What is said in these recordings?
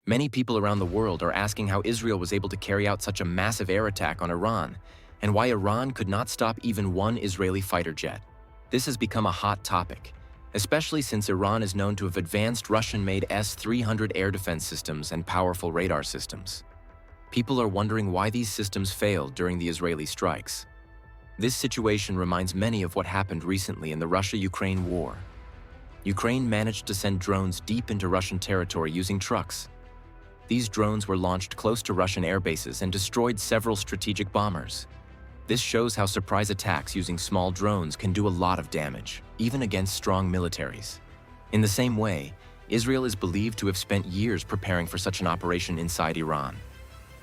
Many people around the world are asking how Israel was able to carry out such a massive air attack on Iran, and why Iran could not stop even one Israeli fighter jet. This has become a hot topic, especially since Iran is known to have advanced Russian-made S-300 air defense systems and powerful radar systems. People are wondering why these systems failed during the Israeli strikes. This situation reminds many of what happened recently in the Russia-Ukraine war. Ukraine managed to send drones deep into Russian territory using trucks. These drones were launched close to Russian air bases and destroyed several strategic bombers. This shows how surprise attacks using small drones can do a lot of damage, even against strong militaries. In the same way, Israel is believed to have spent years preparing for such an operation inside Iran.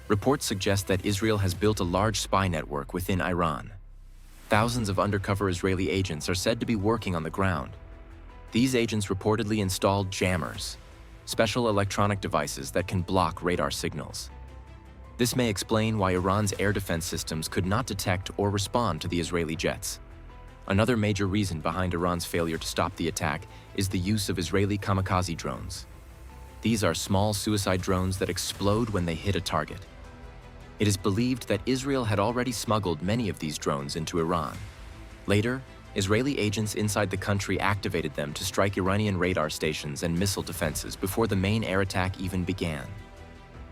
Reports suggest that Israel has built a large spy network within Iran. Thousands of undercover Israeli agents are said to be working on the ground. These agents reportedly installed jammers, special electronic devices that can block radar signals. This may explain why Iran's air defense systems could not detect or respond to the Israeli jets. Another major reason behind Iran's failure to stop the attack is the use of Israeli kamikaze drones. These are small suicide drones that explode when they hit a target. It is believed that Israel had already smuggled many of these drones into Iran. Later, Israeli agents inside the country activated them to strike Iranian radar stations and missile defenses before the main air attack even began.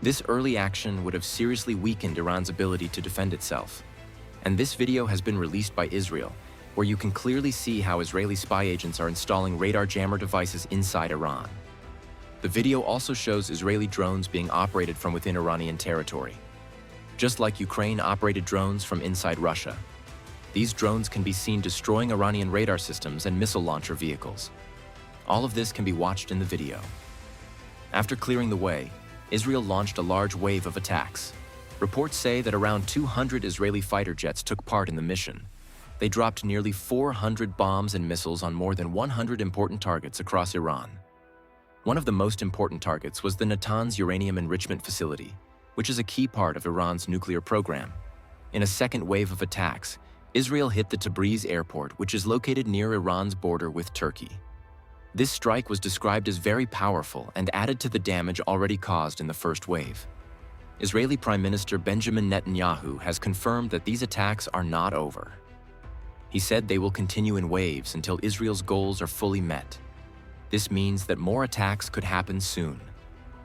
This early action would have seriously weakened Iran's ability to defend itself. And this video has been released by Israel, where you can clearly see how Israeli spy agents are installing radar jammer devices inside Iran. The video also shows Israeli drones being operated from within Iranian territory. Just like Ukraine operated drones from inside Russia. These drones can be seen destroying Iranian radar systems and missile launcher vehicles. All of this can be watched in the video. After clearing the way, Israel launched a large wave of attacks. Reports say that around 200 Israeli fighter jets took part in the mission. They dropped nearly 400 bombs and missiles on more than 100 important targets across Iran. One of the most important targets was the Natanz uranium enrichment facility, which is a key part of Iran's nuclear program. In a second wave of attacks, Israel hit the Tabriz airport, which is located near Iran's border with Turkey. This strike was described as very powerful and added to the damage already caused in the first wave. Israeli Prime Minister Benjamin Netanyahu has confirmed that these attacks are not over. He said they will continue in waves until Israel's goals are fully met. This means that more attacks could happen soon.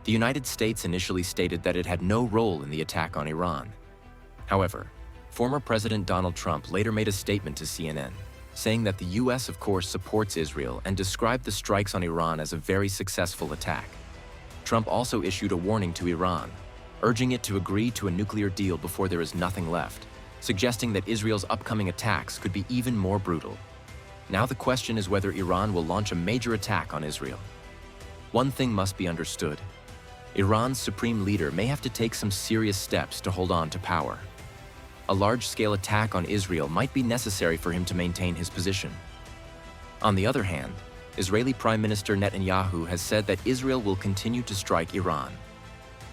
The United States initially stated that it had no role in the attack on Iran. However, former President Donald Trump later made a statement to CNN, saying that the US of course supports Israel and described the strikes on Iran as a very successful attack. Trump also issued a warning to Iran, urging it to agree to a nuclear deal before there is nothing left, suggesting that Israel's upcoming attacks could be even more brutal. Now the question is whether Iran will launch a major attack on Israel. One thing must be understood. Iran's supreme leader may have to take some serious steps to hold on to power. A large-scale attack on Israel might be necessary for him to maintain his position. On the other hand, Israeli Prime Minister Netanyahu has said that Israel will continue to strike Iran.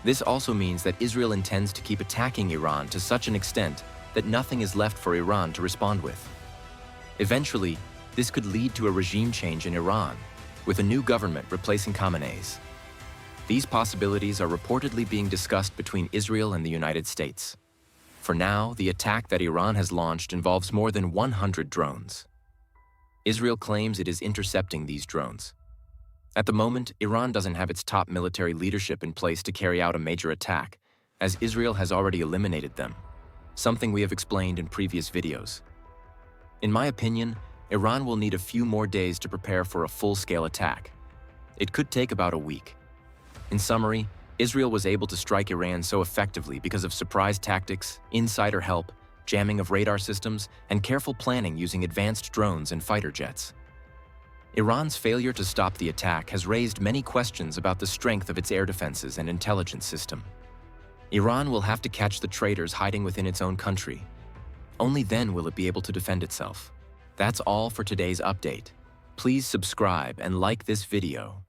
This also means that Israel intends to keep attacking Iran to such an extent that nothing is left for Iran to respond with. Eventually, this could lead to a regime change in Iran, with a new government replacing Khamenei's. These possibilities are reportedly being discussed between Israel and the United States. For now, the attack that Iran has launched involves more than 100 drones. Israel claims it is intercepting these drones. At the moment, Iran doesn't have its top military leadership in place to carry out a major attack, as Israel has already eliminated them, something we have explained in previous videos. In my opinion, Iran will need a few more days to prepare for a full-scale attack. It could take about a week. In summary, Israel was able to strike Iran so effectively because of surprise tactics, insider help, jamming of radar systems, and careful planning using advanced drones and fighter jets. Iran's failure to stop the attack has raised many questions about the strength of its air defenses and intelligence system. Iran will have to catch the traitors hiding within its own country. Only then will it be able to defend itself. That's all for today's update. Please subscribe and like this video.